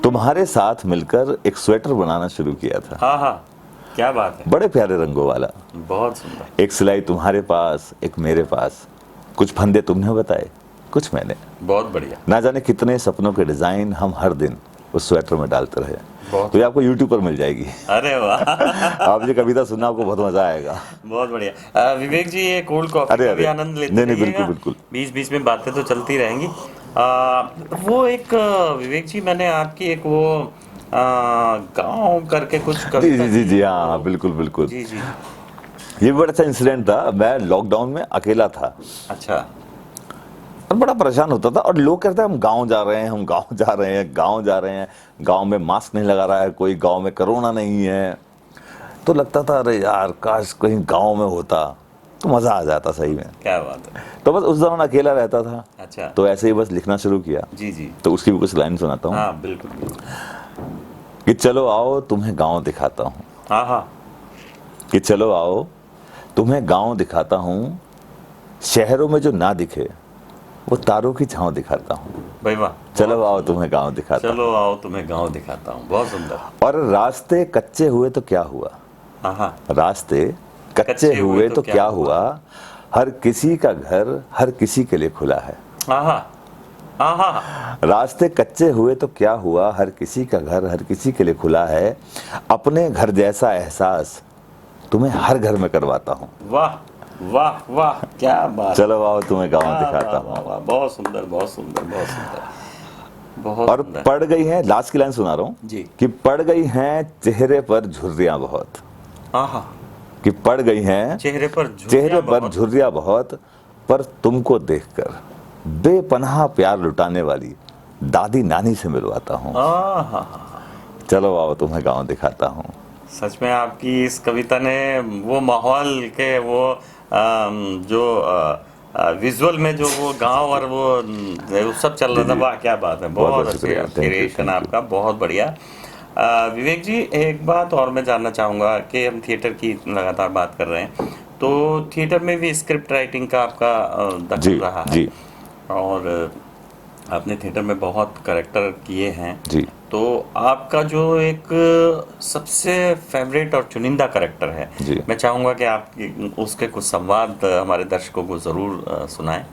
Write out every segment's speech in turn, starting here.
तुम्हारे साथ मिलकर एक स्वेटर बनाना शुरू किया था। हाँ हाँ, क्या बात है, बड़े प्यारे रंगों वाला। बहुत सुंदर। एक सिलाई तुम्हारे पास, एक मेरे पास। कुछ फंदे तुमने बताए, कुछ मैंने। बहुत बढ़िया। ना जाने कितने सपनों के डिजाइन हम हर दिन उस स्वेटर में डालते रहे। बहुत। तो ये आपको YouTube पर मिल जाएगी। अरे वाह आप ये कविता सुनना, आपको बहुत मजा आएगा। बहुत बढ़िया। विवेक जी, ये कोल्ड कॉफी अरे का भी अरे, आनंद लेते नहीं नहीं, रहिएगा। बिल्कुल बिल्कुल। बीच बीच में बातें तो चलती रहेंगी। वो एक विवेक जी, मैंने आपकी एक वो गांव करके कुछ जी कविता जी जी थी, जी, हाँ हाँ, वो- बिल्कुल बिल्कुल। जी जी। ये भी बड़ा अच्छा इंसिडेंट था। मैं लॉकडाउन में अकेला था अच्छा। और बड़ा परेशान होता था। और लोग कहते हैं हम गांव जा रहे हैं, हम गांव जा रहे हैं, गांव जा रहे हैं, गांव में मास्क नहीं लगा रहा है कोई, गांव में कोरोना नहीं है। तो लगता था अरे यार, काश कहीं गांव में होता तो मजा आ जाता सही में। क्या बात है। तो बस उस दौरान अकेला रहता था, अच्छा। तो ऐसे ही बस लिखना शुरू किया। जी जी। तो उसकी भी कुछ लाइन सुनाता हूँ हाँ बिल्कुल बिल्कुल। कि चलो आओ तुम्हें गांव दिखाता हूँ, हाँ हाँ। कि चलो आओ तुम्हें गांव दिखाता हूँ। शहरों में जो ना दिखे वो तारों की छांव दिखाता हूँ। भाई वाह। चलो आओ तुम्हें गांव दिखाता हूँ। चलो आओ तुम्हें गांव दिखाता हूँ, बहुत सुंदर। और रास्ते कच्चे हुए तो क्या हुआ, हाँ हाँ। रास्ते कच्चे हुए तो क्या हुआ, हर किसी का घर हर किसी के लिए खुला है। हाँ हाँ। हाँ हाँ। रास्ते कच्चे हुए तो क्या हुआ, हर किसी का घर हर किसी के लिए खुला है। अपने घर जैसा एहसास तुम्हें हर घर में करवाता हूँ। वाह वाह वाह, क्या बात। चलो आओ तुम्हें गांव वाह, दिखाता वाह, वाह, हूँ। वाह, बहुत सुंदर बहुत सुंदर बहुत सुंदर बहुत और सुंदर। पड़ गई हैं, लास्ट की लाइन सुना रहा हूँ जी। कि पड़ गई हैं चेहरे पर झुर्रियां बहुत, हाँ हाँ। कि पड़ गई हैं चेहरे पर चेहरे झुर्रियां पर बहुत। झुर्रियां बहुत, पर तुमको देखकर बेपनाह प्यार लुटाने वाली दादी नानी से मिलवाता हूँ। हाँ हाँ हाँ। चलो आओ तुम्हें गांव दिखाता हूँ। सच में आपकी इस कविता ने वो माहौल के वो जो विजुअल में जो वो गांव और वो सब चल रहा था, जी। वाह क्या बात है, बहुत बहुत बहुत अच्छे शुक्रिया, thank you creation thank you. आपका, बहुत बढ़िया। विवेक जी, एक बात और मैं जानना चाहूँगा कि हम थिएटर की लगातार बात कर रहे हैं, तो थिएटर में भी स्क्रिप्ट राइटिंग का आपका दखल जी रहा है, जी और आपने थिएटर में बहुत करेक्टर किए हैं, जी। तो आपका जो एक सबसे फेवरेट और चुनिंदा करेक्टर है, जी। मैं चाहूँगा कि आप उसके कुछ संवाद हमारे दर्शकों को ज़रूर सुनाएं।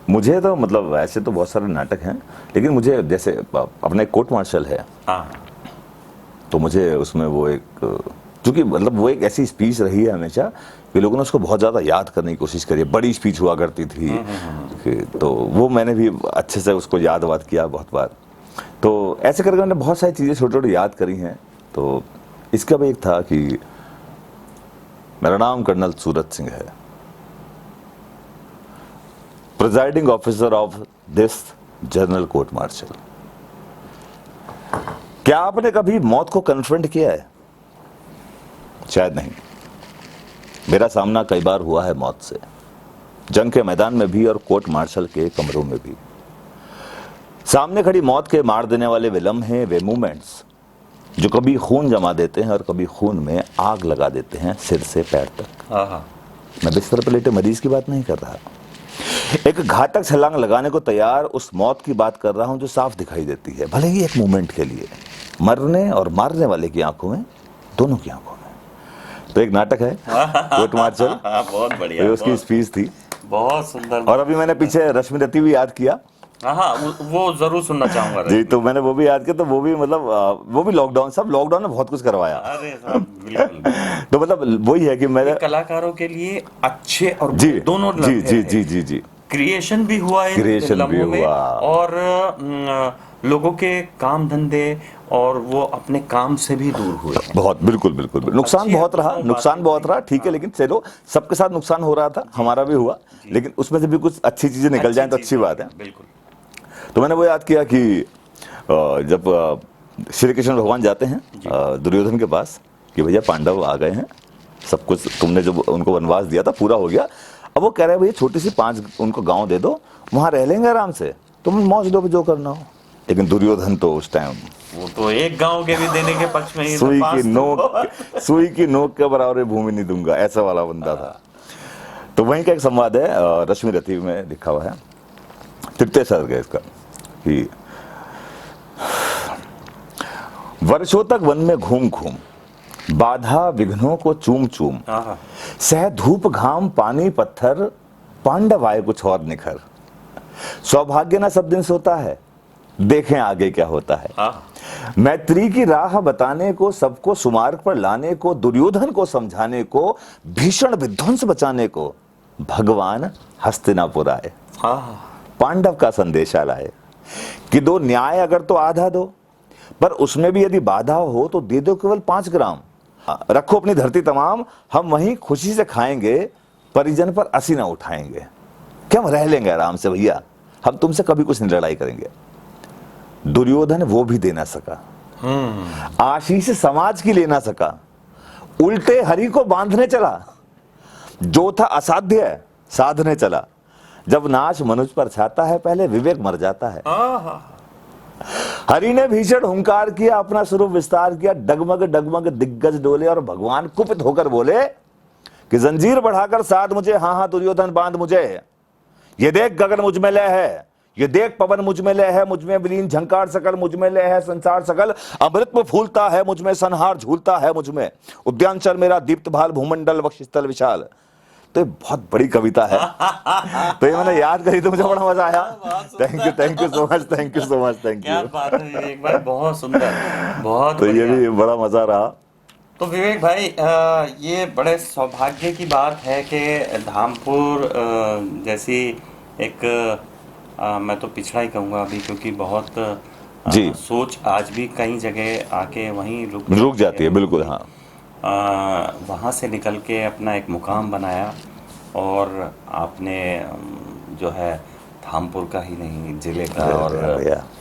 मुझे तो मतलब ऐसे तो बहुत सारे नाटक हैं, लेकिन मुझे जैसे अपना एक कोर्ट मार्शल है, हाँ तो मुझे उसमें वो एक, क्योंकि मतलब वो एक ऐसी स्पीच रही है हमेशा कि लोगों ने उसको बहुत ज़्यादा याद करने की कोशिश करी है। बड़ी स्पीच हुआ करती थी तो वो मैंने भी अच्छे से उसको याद वाद किया बहुत बार। तो ऐसे करके मैंने बहुत सारी चीज़ें छोटी छोटी याद करी हैं। तो इसका भी एक था कि मेरा नाम कर्नल सूरज सिंह है, presiding officer of this general court martial. क्या आपने कभी मौत को कन्फ्रंट किया है? शायद नहीं। मेरा सामना कई बार हुआ है मौत से, जंग के मैदान में भी और कोर्ट मार्शल के कमरों में भी। सामने खड़ी मौत के मार देने वाले वे लम्हे, वे मूवमेंट्स जो कभी खून जमा देते हैं और कभी खून में आग लगा देते हैं सिर से पैर तक। हाँ हाँ। मैं बिस्तर पर लेटे मरीज की बात नहीं कर रहा, एक घातक छलांग लगाने को तैयार उस मौत की बात कर रहा हूं जो साफ दिखाई देती है, भले ही एक मोमेंट के लिए, मरने और मारने वाले की आंखों में, दोनों की आंखों में। तो एक नाटक है कोर्ट मार्शल, बहुत बढ़िया, तो उसकी स्पीच थी। बहुत सुंदर। और अभी मैंने पीछे रश्मि दत्ती भी याद किया। हाँ हाँ, वो जरूर सुनना चाहूंगा। जी, तो मैंने वो भी याद किया। तो वो भी मतलब वो भी लॉकडाउन, सब लॉकडाउन में बहुत कुछ करवाया। अरे साहब, बिल्कुल। तो मतलब वही है कि मैंने कलाकारों के लिए अच्छे और जी दोनों जी लम्हे जी थे। जी जी जी, क्रिएशन भी हुआ इन क्रिएशन भी लम्हों में, हुआ। और लोगों के काम धंधे और वो अपने काम से भी दूर हुए। बहुत, बिल्कुल बिल्कुल, नुकसान अच्छी बहुत रहा, दोनों नुकसान बातें बहुत थी। रहा, ठीक है, लेकिन चलो सबके साथ नुकसान हो रहा था, हमारा भी हुआ, लेकिन उसमें से भी कुछ अच्छी चीजें निकल जाएं तो अच्छी बात है। बिल्कुल। तो मैंने वो याद किया कि जब श्री कृष्ण भगवान जाते हैं दुर्योधन के पास कि भैया पांडव आ गए हैं, सब कुछ तुमने जो उनको वनवास दिया था पूरा हो गया, अब वो कह रहे हैं भैया छोटी सी 5 उनको गांव दे दो, वहां रह लेंगे आराम से, तुम मौज लो जो करना हो। लेकिन दुर्योधन तो उस टाइम वो तो एक गांव के भी देने के पक्ष में ही था, सुई 5 की नोक सुई की नोक के बराबर भूमि नहीं दूंगा, ऐसा वाला बंदा था। तो वहीं का एक संवाद है, रश्मि रति में लिखा हुआ है, तृतीय सर्ग है इसका, कि वर्षों तक वन में घूम घूम, बाधा विघ्नों को चूम चूम, आहा, सह धूप घाम पानी पत्थर, पांडव आए कुछ और निखर। सौभाग्य ना सब दिन सोता है, देखें आगे क्या होता है। आहा, मैत्री की राह बताने को, सबको सुमार्ग पर लाने को, दुर्योधन को समझाने को, भीषण विध्वंस बचाने को, भगवान हस्तिनापुर आए, आहा, पांडव का संदेशा लाए कि दो न्याय अगर तो आधा दो, पर उसमें भी यदि बाधा हो तो दे दो केवल 5 ग्राम। रखो अपनी धरती तमाम, हम वहीं खुशी से खाएंगे, परिजन पर असी ना उठाएंगे। क्या हम रह लेंगे आराम से भैया, हम तुमसे कभी कुछ नहीं लड़ाई करेंगे। दुर्योधन वो भी दे ना सका, आशीष समाज की ले ना सका, उल्टे हरि को बांधने चला, जो था असाध्य साधने चला। जब नाश मनुष्य पर छाता है, पहले विवेक मर जाता है। आहा, हरि ने भीषण हुंकार किया, अपना स्वरूप विस्तार किया, डगमग डगमग दिग्गज डोले, और भगवान कुपित होकर बोले कि जंजीर बढ़ाकर साध मुझे, हाँ हाँ दुर्योधन बांध मुझे। ये देख गगन मुझ में लय है, ये देख पवन मुझ में लय है, मुझ में विलीन झंकार सकल मुझ में लय है, संसार सकल अमृत में फूलता है मुझ में, संहार झूलता है मुझ में, उद्यानचल मेरा दीप्त भाल, भूमंडल वक्षस्थल विशाल। तो ये बहुत बड़ी कविता है, तो ये मैंने याद करी तो मुझे बड़ा मजा आया। Thank you so much, thank you so much, thank क्या यू। बात है विवेक भाई, बहुत सुंदर, बहुत तो ये बढ़िया। भी बड़ा मजा रहा। तो विवेक भाई, ये बड़े सौभाग्य की बात है कि धामपुर जैसी एक मैं तो पिछड़ा ही कहूँगा अभी, क्योंकि बहुत जी। सोच आज भी कई जगह आके वहीं रुक जाती है, बिल्कुल हाँ। वहाँ से निकल के अपना एक मुकाम बनाया, और आपने जो है धामपुर का ही नहीं, जिले का और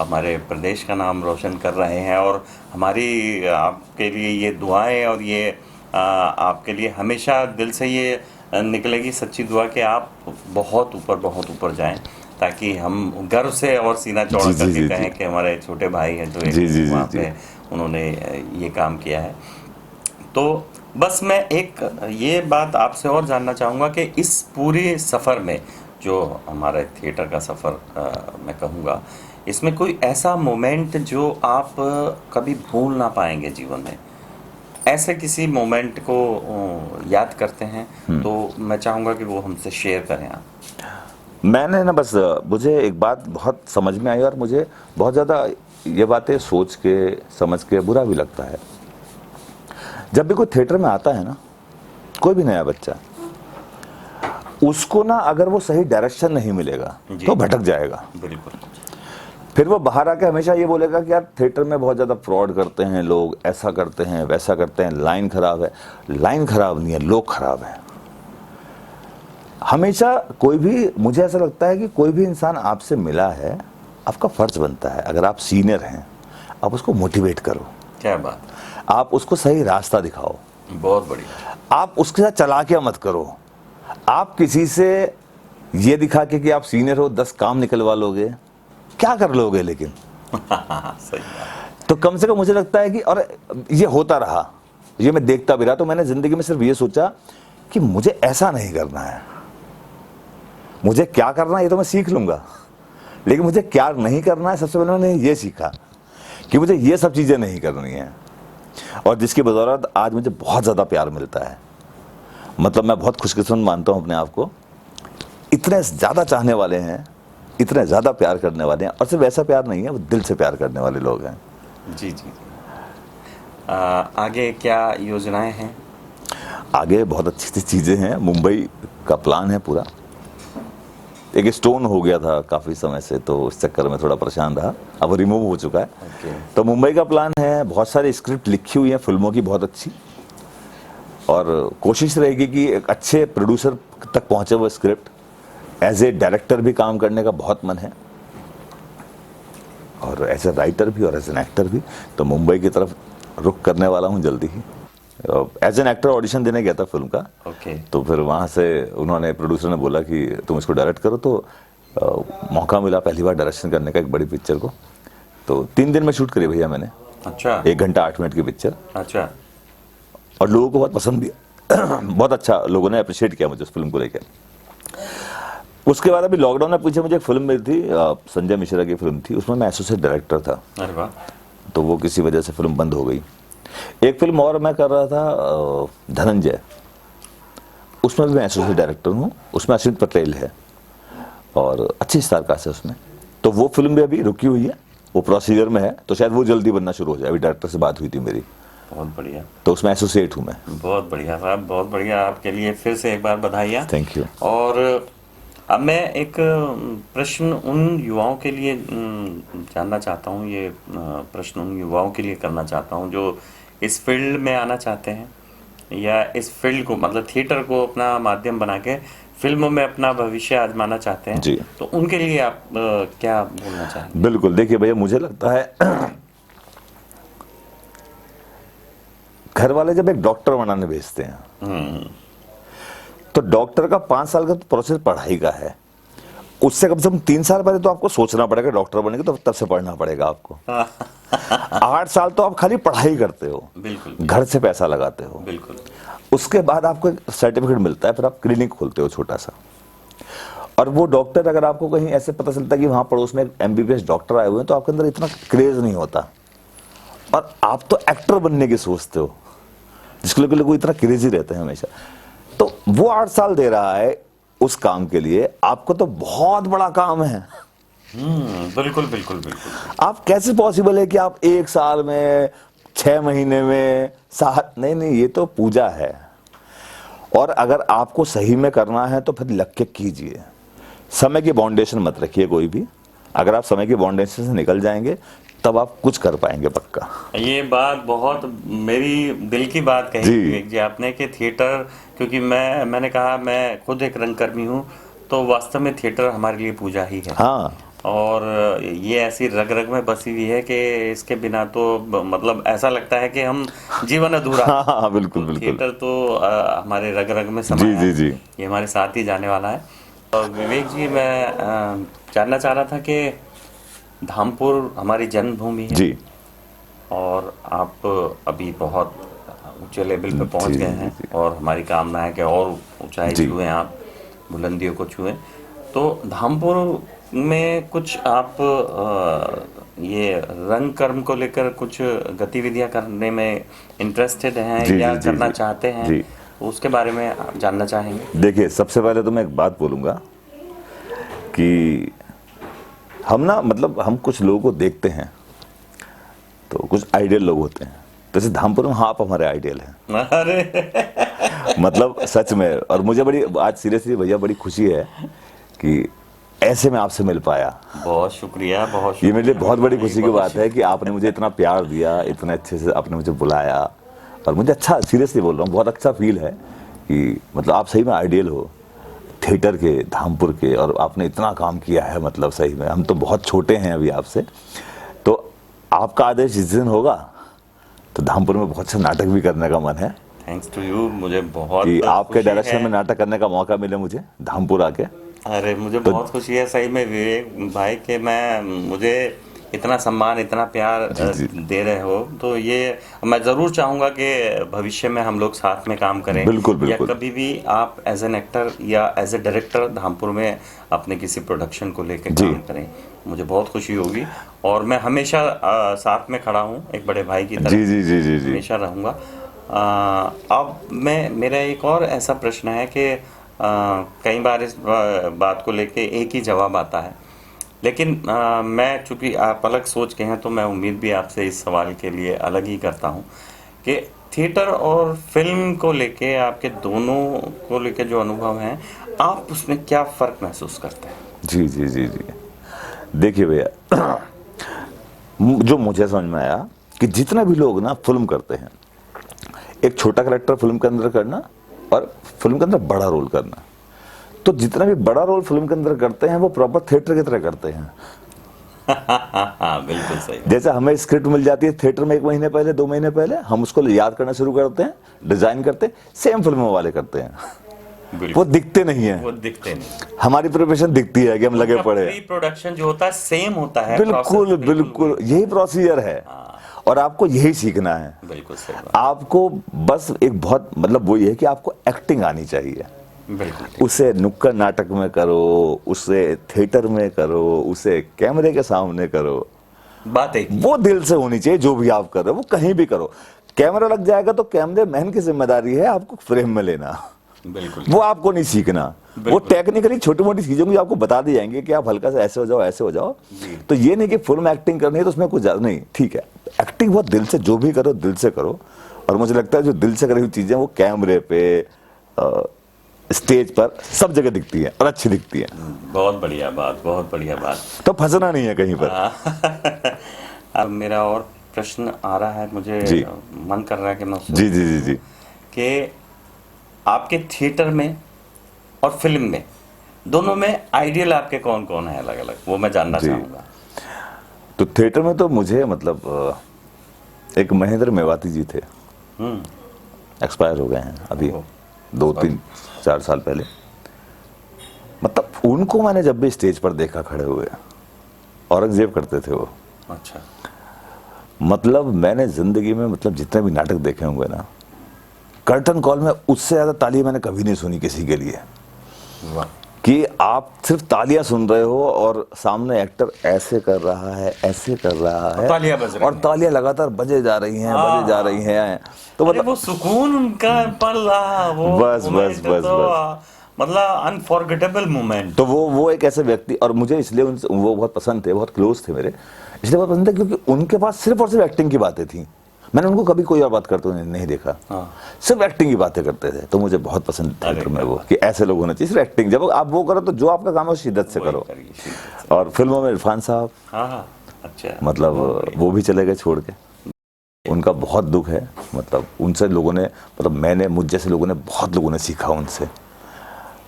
हमारे प्रदेश का नाम रोशन कर रहे हैं। और हमारी आपके लिए ये दुआएं, और ये आपके लिए हमेशा दिल से ये निकलेगी सच्ची दुआ कि आप बहुत ऊपर जाएं, ताकि हम गर्व से और सीना चौड़ा करके कहें कि हमारे छोटे भाई हैं जो एक वहाँ पे उन्होंने ये काम किया है। तो बस मैं एक ये बात आपसे और जानना चाहूँगा कि इस पूरे सफ़र में, जो हमारे थिएटर का सफ़र मैं कहूँगा, इसमें कोई ऐसा मोमेंट जो आप कभी भूल ना पाएंगे जीवन में, ऐसे किसी मोमेंट को याद करते हैं तो मैं चाहूँगा कि वो हमसे शेयर करें आप। मैंने ना बस, मुझे एक बात बहुत समझ में आई, और मुझे बहुत ज़्यादा ये बातें सोच के समझ के बुरा भी लगता है। जब भी कोई थिएटर में आता है ना, कोई भी नया बच्चा, उसको ना अगर वो सही डायरेक्शन नहीं मिलेगा तो भटक जाएगा। बिल्कुल। फिर वो बाहर आके हमेशा ये बोलेगा कि यार थिएटर में बहुत ज़्यादा फ्रॉड करते हैं लोग, ऐसा करते हैं वैसा करते हैं, लाइन खराब है। लाइन खराब नहीं है, लोग खराब हैं। हमेशा कोई भी, मुझे ऐसा लगता है कि कोई भी इंसान आपसे मिला है, आपका फर्ज बनता है, अगर आप सीनियर हैं, आप उसको मोटिवेट करो। क्या बात। आप उसको सही रास्ता दिखाओ। बहुत बढ़िया। आप उसके साथ चलाकियां मत करो। आप किसी से ये दिखा के कि आप सीनियर हो 10 काम निकलवा लोगे, क्या कर लोगे लेकिन। सही बात। तो कम से कम मुझे लगता है कि, और ये होता रहा, ये मैं देखता भी रहा, तो मैंने जिंदगी में सिर्फ ये सोचा कि मुझे ऐसा नहीं करना है। मुझे क्या करना है ये तो मैं सीख लूंगा, लेकिन मुझे क्या नहीं करना है, सबसे पहले मैंने ये सीखा कि मुझे ये सब चीजें नहीं करनी है। और जिसकी बदौलत आज मुझे बहुत ज़्यादा प्यार मिलता है। मतलब मैं बहुत खुशकिस्मत मानता हूँ अपने आप को। इतने ज़्यादा चाहने वाले हैं, इतने ज़्यादा प्यार करने वाले हैं, और सिर्फ ऐसा प्यार नहीं है, वो दिल से प्यार करने वाले लोग हैं। जी जी। आगे क्या योजनाएं हैं? आगे बहुत अच्छी चीज़ें हैं। मुंबई का प्लान है पूरा। एक स्टोन हो गया था काफ़ी समय से, तो उस चक्कर में थोड़ा परेशान रहा, अब रिमूव हो चुका है। तो मुंबई का प्लान है। बहुत सारी स्क्रिप्ट लिखी हुई है फिल्मों की, बहुत अच्छी, और कोशिश रहेगी कि एक अच्छे प्रोड्यूसर तक पहुंचे वो स्क्रिप्ट। एज ए डायरेक्टर भी काम करने का बहुत मन है, और एज ए राइटर भी और एज एन एक्टर भी। तो मुंबई की तरफ रुख करने वाला हूँ जल्दी ही। एज एन एक्टर ऑडिशन देने गया था फिल्म का। तो फिर वहाँ से उन्होंने, प्रोड्यूसर ने बोला कि तुम इसको डायरेक्ट करो, तो मौका मिला पहली बार डायरेक्शन करने का एक बड़ी पिक्चर को। तो 3 दिन में शूट करी भैया मैंने। अच्छा। 1 घंटा 8 मिनट की पिक्चर। अच्छा। और लोगों को बहुत पसंद भी बहुत अच्छा लोगों ने अप्रिशिएट किया मुझे उस फिल्म को लेकर। उसके बाद अभी लॉकडाउन में पीछे मुझे एक फिल्म मिली थी, संजय मिश्रा की फिल्म थी, उसमें मैं एसोसिएट डायरेक्टर था। अरे वाह। तो वो किसी वजह से फिल्म बंद हो गई। एक फिल्म और मैं कर रहा था, धनंजय, उसमें भी मैं एसोसिएट डायरेक्टर हूँ, उसमें अश्वित पटेल है और अच्छी स्टारकास्ट है उसमें। तो वो फिल्म भी अभी रुकी हुई है, वो प्रोसीजर में है, तो शायद वो जल्दी बनना शुरू हो जाए। अभी डायरेक्टर से बात हुई थी मेरी, बहुत बढ़िया, तो उसमें एसोसिएट हूँ मैं। बहुत बढ़िया साहब, बहुत बढ़िया। आपके लिए फिर से एक बार बधाइयाँ। Thank you. और अब मैं एक प्रश्न उन युवाओं के लिए जानना चाहता हूँ, ये प्रश्न उन युवाओं के लिए करना चाहता हूँ जो इस फील्ड में आना चाहते हैं, या इस फील्ड को मतलब थिएटर को अपना माध्यम बना के फिल्मों में अपना भविष्य आजमाना चाहते हैं। जी। तो उनके लिए आप क्या बोलना चाहेंगे? बिल्कुल, देखिए भैया, मुझे लगता है घर वाले जब एक डॉक्टर बनाने भेजते हैं तो डॉक्टर का 5 साल का तो प्रोसेस पढ़ाई का है, उससे कम से कम 3 साल पहले तो आपको सोचना पड़ेगा डॉक्टर बनेंगे, तो तब से पढ़ना पड़ेगा आपको। 8 साल तो आप खाली पढ़ाई करते हो, बिल्कुल, घर से पैसा लगाते हो, बिल्कुल। उसके बाद आपको एक सर्टिफिकेट मिलता है, फिर आप क्लिनिक खोलते हो छोटा सा। और वो डॉक्टर, अगर आपको कहीं ऐसे पता चलता है कि वहां पड़ोस में MBBS डॉक्टर आए हुए हैं, तो आपके अंदर इतना क्रेज नहीं होता, और आप तो एक्टर बनने की सोचते हो, जिसके लिए लोग इतना क्रेजी रहते हैं हमेशा। तो वो 8 साल दे रहा है उस काम के लिए, आपको तो बहुत बड़ा काम है। बिल्कुल बिल्कुल बिल्कुल। आप कैसे पॉसिबल है कि आप 1 साल में, 6 महीने में, 7, नहीं, ये तो पूजा है। और अगर आपको सही में करना है तो फिर लग के कीजिए, समय की बाउंडेशन मत रखिए कोई भी। अगर आप समय की बाउंडेशन से निकल जाएंगे तब आप कुछ कर पाएंगे पक्का। ये बात बहुत मेरी दिल की बात कही विवेक जी आपने, कि थिएटर, क्योंकि मैंने कहा मैं खुद एक रंगकर्मी हूँ, तो वास्तव में थिएटर हमारे लिए पूजा ही है। हाँ, और ये ऐसी रग रग में बसी हुई है कि इसके बिना तो मतलब ऐसा लगता है कि हम जीवन अधूरा। हाँ, बिल्कुल बिल्कुल। थिएटर तो हमारे रग रग में समाया है, जी। ये हमारे साथ ही जाने वाला है। और विवेक जी, मैं जानना चाह रहा था कि धामपुर हमारी जन्मभूमि है जी, और आप अभी बहुत ऊंचे लेवल पे पहुंच गए हैं, और हमारी कामना है कि और ऊंचाई छुएं, आप बुलंदियों को छुएं। तो धामपुर में कुछ आप ये रंग कर्म को लेकर कुछ गतिविधियां करने में इंटरेस्टेड हैं या करना चाहते हैं, उसके बारे में आप जानना चाहेंगे? देखिए, सबसे पहले तो मैं एक बात बोलूंगा कि हम ना, मतलब हम कुछ लोगों को देखते हैं तो कुछ आइडियल लोग होते हैं, तो जैसे धामपुर में आप हमारे आइडियल हैं। अरे मतलब सच में। और मुझे बड़ी आज सीरियसली भैया बड़ी खुशी है कि ऐसे मैं आपसे मिल पाया। बहुत शुक्रिया, बहुत शुक्रिया। ये मेरे लिए बहुत बड़ी खुशी की बात है कि आपने मुझे इतना प्यार दिया, इतने अच्छे से आपने मुझे बुलाया, और मुझे अच्छा, सीरियसली बोल रहा हूँ, बहुत अच्छा फील है कि मतलब आप सही में आइडियल हो थिएटर के, धामपुर के, और आपने इतना काम किया है। मतलब सही में हम तो बहुत छोटे हैं अभी आपसे, तो आपका आदेश जिस दिन होगा तो धामपुर में बहुत से नाटक भी करने का मन है। थैंक्स टू यू, मुझे बहुत कि आपके डायरेक्शन में नाटक करने का मौका मिले मुझे धामपुर आके। अरे मुझे तो बहुत खुशी है सही में विवेक भाई कि मुझे इतना सम्मान, इतना प्यार दे रहे हो, तो ये मैं ज़रूर चाहूँगा कि भविष्य में हम लोग साथ में काम करें। बिल्कुल बिल्कुल। या कभी भी आप एज एन एक्टर या एज ए डायरेक्टर धामपुर में अपने किसी प्रोडक्शन को लेकर काम करें, मुझे बहुत खुशी होगी। और मैं हमेशा साथ में खड़ा हूँ, एक बड़े भाई की तरह। जी। हमेशा रहूँगा। अब मेरा एक और ऐसा प्रश्न है कि कई बार इस बात को लेके एक ही जवाब आता है, लेकिन मैं चूंकि आप अलग सोच के हैं, तो मैं उम्मीद भी आपसे इस सवाल के लिए अलग ही करता हूं कि थिएटर और फिल्म को लेके, आपके दोनों को लेके जो अनुभव हैं, आप उसमें क्या फ़र्क महसूस करते हैं? जी। देखिए भैया, जो मुझे समझ में आया कि जितना भी लोग ना फिल्म करते हैं, एक छोटा कैरेक्टर फिल्म के अंदर करना और फिल्म के अंदर बड़ा रोल करना, तो जितना भी बड़ा रोल फिल्म के अंदर करते हैं वो प्रॉपर थिएटर की तरह करते हैं। बिल्कुल सही। जैसे हमें स्क्रिप्ट मिल जाती है थिएटर में 1 महीने पहले, 2 महीने पहले, हम उसको याद करना शुरू करते हैं, डिजाइन करते हैं, सेम फिल्मों वाले करते हैं। वो दिखते नहीं है, हमारी प्रिपरेशन दिखती है कि हम लगे पड़े। प्री प्रोडक्शन जो होता है सेम होता है। बिल्कुल यही प्रोसीजर है। और आपको यही सीखना है। बिल्कुल सही बात। आपको बस एक बहुत मतलब वही है कि आपको एक्टिंग आनी चाहिए। उसे नुक्कड़ नाटक में करो, उसे थिएटर में करो, उसे कैमरे के सामने करो, बात एक ही। वो दिल से होनी चाहिए। जो भी आप कर रहे हो वो कहीं भी करो, कैमरा लग जाएगा तो कैमरे मैन की जिम्मेदारी है आपको फ्रेम में लेना, बिल्कुल वो आपको नहीं सीखना। वो टेक्निकली छोटी मोटी चीजों की आपको बता दी जाएंगे कि आप हल्का सा ऐसे हो जाओ, ऐसे हो जाओ। तो ये नहीं कि फुल में एक्टिंग करनी है तो उसमें कुछ ज्यादा नहीं, ठीक है, एक्टिंग बहुत दिल से, जो भी करो दिल से करो। और मुझे लगता है जो दिल से करी हुई चीजें वो कैमरे पे, स्टेज पर, सब जगह दिखती है और अच्छी दिखती है। बहुत बढ़िया बात, बहुत बढ़िया बात। तो फंसना नहीं है कहीं पर। अब मेरा और प्रश्न आ रहा है, मुझे जी। मन कर रहा है कि मैं उससे जी जी जी जी। कि आपके थिएटर में और फिल्म में, दोनों में आइडियल आपके कौन कौन है अलग अलग, वो मैं जानना जी। चाहूँगा। तो थिएटर में तो मुझे मतलब एक महेंद्र मेवाती जी थे, एक्सपायर हो गए हैं अभी ओह। 2-3-4 साल पहले। मतलब उनको मैंने जब भी स्टेज पर देखा खड़े हुए, औरंगजेब करते थे वो। अच्छा। मतलब मैंने जिंदगी में मतलब जितने भी नाटक देखे होंगे ना, कर्टन कॉल में उससे ज्यादा ताली मैंने कभी नहीं सुनी किसी के लिए। वाह। कि आप सिर्फ तालियां सुन रहे हो और सामने एक्टर ऐसे कर रहा है, ऐसे कर रहा है, तालियां बज रही और हैं। तालियां लगातार बजे जा रही हैं, बजे जा रही हैं। तो अरे मतलब वो सुकून उनका पल रहा, वो बस, moment बस, तो मतलब अनफॉरगेटेबल मोमेंट। तो वो एक ऐसे व्यक्ति, और मुझे इसलिए उनसे वो बहुत पसंद थे, बहुत क्लोज थे मेरे, इसलिए बहुत पसंद थे क्योंकि उनके पास सिर्फ और सिर्फ एक्टिंग की बातें थी। मैंने उनको कभी कोई और बात करते हुए नहीं देखा। सिर्फ एक्टिंग की बातें करते थे। तो मुझे बहुत पसंद थे थिएटर में वो, कि ऐसे लोग होने चाहिए, सिर्फ एक्टिंग। जब आप वो करो तो जो आपका काम है वो शिद्दत से करो। और फिल्मों में इरफान साहब, अच्छा, मतलब वो भी चले गए छोड़ के, उनका बहुत दुख है। मतलब उनसे लोगों ने, मतलब मैंने, मुझ जैसे लोगों ने, बहुत लोगों ने सीखा उनसे।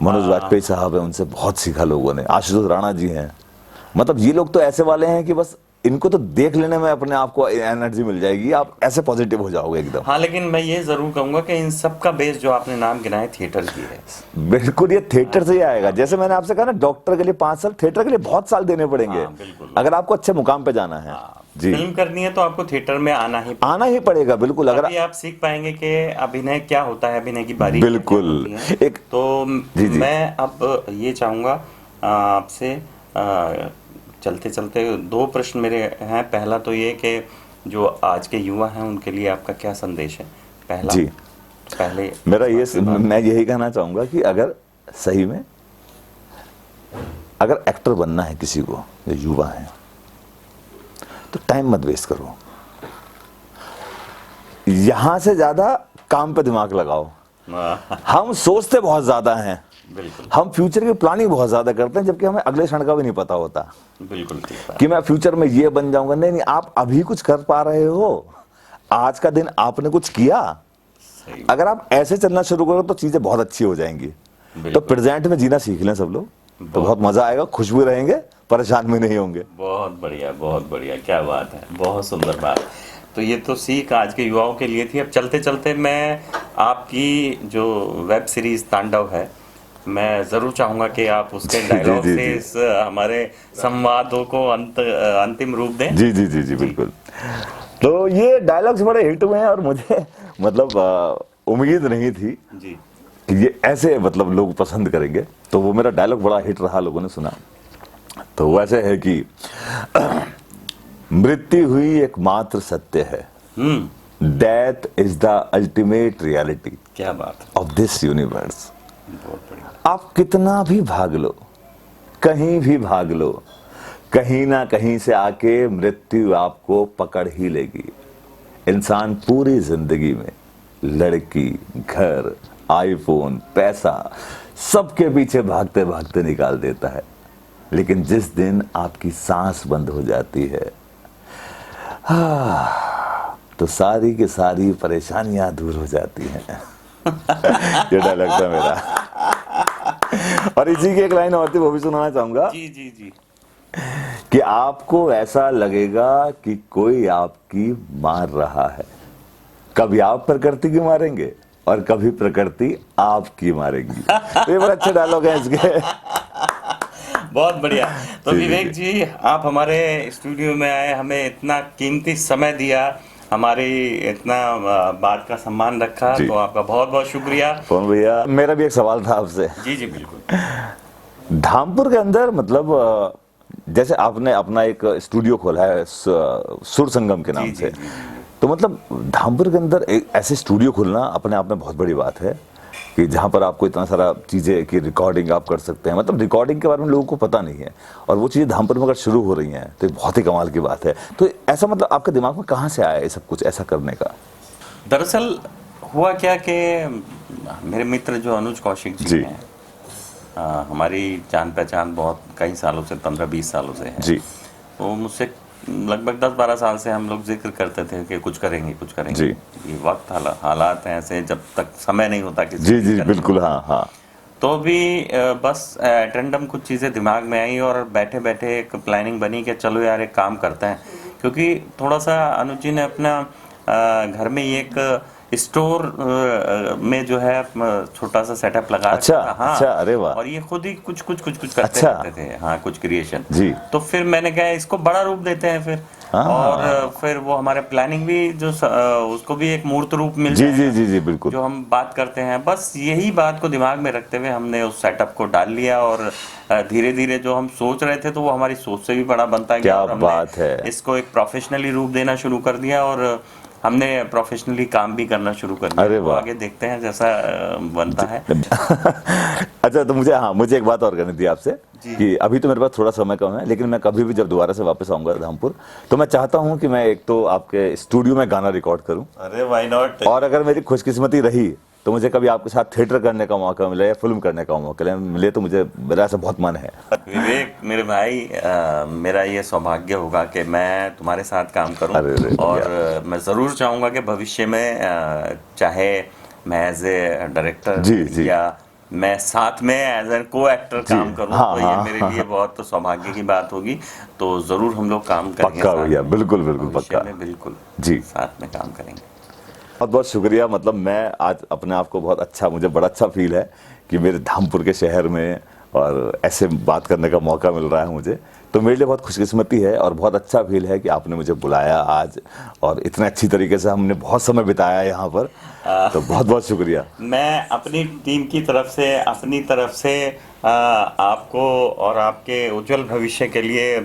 मनोज वाजपेयी साहब है, उनसे बहुत सीखा लोगों ने। आशुतोष राणा जी हैं। मतलब ये लोग तो ऐसे वाले हैं कि बस इनको तो देख लेने में अपने आप को एनर्जी मिल जाएगी, आप ऐसे पॉजिटिव हो जाओगे एकदम। हाँ, लेकिन मैं ये जरूर कहूंगा कि इन सब का बेस जो आपने नाम गिनाए थिएटर की है। बिल्कुल, ये थिएटर से ही आएगा। जैसे मैंने आपसे कहा ना, डॉक्टर के लिए 5 साल, थिएटर के लिए बहुत साल देने पड़ेंगे। बिल्कुल। अगर आपको अच्छे मुकाम पे जाना है। जी, फिल्म करनी है तो आपको थिएटर में आना ही पड़ेगा। बिल्कुल, अगर अभी आप सीख पाएंगे कि अभिनय क्या होता है, अभिनय की बारीकी बिल्कुल क्या होती है। एक तो जी, जी। मैं अब ये चाहूँगा आपसे, चलते चलते 2 प्रश्न मेरे हैं। पहला तो ये कि जो आज के युवा हैं उनके लिए आपका क्या संदेश है? पहला जी, पहले मेरा ये, मैं यही कहना चाहूंगा कि अगर सही में अगर एक्टर बनना है किसी को, जो युवा है, तो टाइम मत वेस्ट करो। यहां से ज्यादा काम पे दिमाग लगाओ। हम सोचते बहुत ज्यादा हैं, बिल्कुल हम फ्यूचर की प्लानिंग बहुत ज्यादा करते हैं, जबकि हमें अगले क्षण का भी नहीं पता होता बिल्कुल ठीक बात। कि मैं फ्यूचर में ये बन जाऊंगा। नहीं नहीं, आप अभी कुछ कर पा रहे हो, आज का दिन आपने कुछ किया। सही। अगर आप ऐसे चलना शुरू करो तो चीजें बहुत अच्छी हो जाएंगी। तो बिल्कुल। प्रेजेंट में जीना सीख लें सब लोग, तो बहुत मजा आएगा, खुश भी रहेंगे, परेशान भी नहीं होंगे। बहुत बढ़िया, बहुत बढ़िया, क्या बात है, बहुत सुंदर बात। तो ये तो सीख आज के युवाओं के लिए थी। अब चलते चलते मैं आपकी जो वेब सीरीज तांडव है, मैं ज़रूर चाहूँगा कि आप उसके डायलॉग जी, से जी। इस हमारे संवादों को अंतिम रूप दें। जी जी जी जी बिल्कुल। तो ये डायलॉग्स बड़े हिट हुए हैं और मुझे मतलब उम्मीद नहीं थी जी। कि ये ऐसे मतलब लोग पसंद करेंगे। तो वो मेरा डायलॉग बड़ा हिट रहा, लोगों ने सुना। तो वो ऐसे है कि मृत्यु हुई एकमात्र सत्य है, death is the ultimate reality क्या बात है, ऑफ दिस यूनिवर्स। बहुत बढ़िया। आप कितना भी भाग लो, कहीं भी भाग लो, कहीं ना कहीं से आके मृत्यु आपको पकड़ ही लेगी। इंसान पूरी जिंदगी में लड़की, घर, आईफोन, पैसा, सबके पीछे भागते भागते निकाल देता है, लेकिन जिस दिन आपकी सांस बंद हो जाती है, तो सारी की सारी परेशानियां दूर हो जाती हैं। ये डायलॉग था मेरा। और इसी की एक लाइन और थी, वो भी सुनाना चाहूंगा। जी जी जी। कि आपको ऐसा लगेगा कि कोई आपकी मार रहा है, कभी आप प्रकृति की मारेंगे और कभी प्रकृति आपकी मारेगी। तो ये बड़ा अच्छा डायलॉग है इसके। बहुत बढ़िया। तो जी, विवेक जी, आप हमारे स्टूडियो में आए, हमें इतना कीमती समय दिया, हमारी इतना बात का सम्मान रखा, जी। तो आपका बहुत बहुत शुक्रिया। कौन भैया, मेरा भी एक सवाल था आपसे। जी जी बिल्कुल। धामपुर के अंदर मतलब जैसे आपने अपना एक स्टूडियो खोला है सुर संगम के नाम से, तो मतलब धामपुर के अंदर एक ऐसे स्टूडियो खोलना अपने आप में बहुत बड़ी बात है कि जहाँ पर आपको इतना सारा चीज़ें कि रिकॉर्डिंग आप कर सकते हैं। मतलब रिकॉर्डिंग के बारे में लोगों को पता नहीं है और वो चीज़ें धामपुर में अगर शुरू हो रही हैं तो एक बहुत ही कमाल की बात है। तो ऐसा मतलब आपके दिमाग में कहाँ से आया ये सब कुछ ऐसा करने का? दरअसल हुआ क्या कि मेरे मित्र जो अनुज कौशिक जी हैं, हमारी जान पहचान बहुत कई सालों से 15-20 सालों से है जी। वो मुझसे लगभग 10-12 साल से हम लोग जिक्र करते थे कि कुछ करेंगे कुछ करेंगे जी। ये वक्त हालात हैं ऐसे, जब तक समय नहीं होता किसी जी जी बिल्कुल हाँ हाँ। तो भी बस एटेंडम कुछ चीज़ें दिमाग में आई और बैठे बैठे एक प्लानिंग बनी कि चलो यार एक काम करते हैं, क्योंकि थोड़ा सा अनुज जी ने अपना घर में एक स्टोर में जो है छोटा सा सेटअप लगा अच्छा, हाँ, अच्छा, अरे वाह। और ये खुद ही कुछ करते अच्छा, रहते थे हाँ, कुछ क्रिएशन जी। तो फिर मैंने कहा इसको बड़ा रूप देते हैं फिर, और फिर वो हमारे प्लानिंग भी जो उसको भी एक मूर्त रूप मिल जी जी जी जी बिल्कुल, जो हम बात करते हैं। बस यही बात को दिमाग में रखते हुए हमने उस सेटअप को डाल लिया और धीरे धीरे जो हम सोच रहे थे तो वो हमारी सोच से भी बड़ा बनता गया और हमने इसको एक प्रोफेशनली रूप देना शुरू कर दिया और हमने प्रोफेशनली काम भी करना शुरू कर दिया। तो आगे देखते हैं जैसा बनता है। अच्छा, तो मुझे एक बात और करनी थी आपसे कि अभी तो मेरे पास थोड़ा समय कम है, लेकिन मैं कभी भी जब दोबारा से वापस आऊंगा धामपुर तो मैं चाहता हूं कि मैं एक तो आपके स्टूडियो में गाना रिकॉर्ड करूं। अरे व्हाई नॉट। और अगर मेरी खुशकिस्मती रही तो मुझे कभी आपके साथ थिएटर करने का मौका मिले या फिल्म करने का मौका मिले तो मेरा ऐसा बहुत मन है। विवेक मेरे भाई, मेरा ये सौभाग्य होगा कि मैं तुम्हारे साथ काम करूं और मैं ज़रूर चाहूँगा कि भविष्य में चाहे मैं एज ए डायरेक्टर या मैं साथ में एज एन को एक्टर काम करूं तो ये मेरे लिए बहुत सौभाग्य की बात होगी। तो ज़रूर हम लोग काम करेंगे। पक्का भैया, बिल्कुल बिल्कुल पक्का, बिल्कुल जी, साथ में काम करेंगे। बहुत बहुत शुक्रिया। मतलब मैं आज अपने आप को मुझे बड़ा अच्छा फील है कि मेरे धामपुर के शहर में और ऐसे बात करने का मौका मिल रहा है मुझे, तो मेरे लिए बहुत खुशकिस्मती है और बहुत अच्छा फील है कि आपने मुझे बुलाया आज और इतने अच्छी तरीके से हमने बहुत समय बिताया यहाँ पर, तो बहुत बहुत शुक्रिया। मैं अपनी टीम की तरफ से आपको और आपके उज्जवल भविष्य के लिए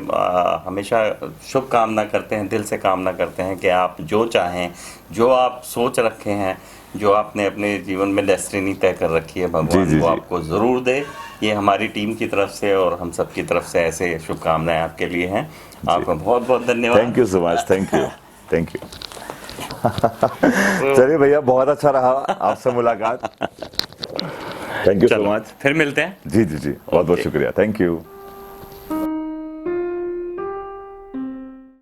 हमेशा शुभकामना करते हैं, दिल से कामना करते हैं कि आप जो चाहें, जो आप सोच रखे हैं, जो आपने अपने जीवन में डेस्टिनी तय कर रखी है, भगवान वो आपको ज़रूर दे। ये हमारी टीम की तरफ से और हम सब की तरफ से ऐसे शुभकामनाएं आपके लिए हैं। आपका बहुत बहुत धन्यवाद। Thank you so much, thank you. चलिए भैया, बहुत अच्छा रहा आपसे मुलाकात। Thank you so much. फिर मिलते हैं। जी जी जी, बहुत बहुत शुक्रिया, थैंक यू।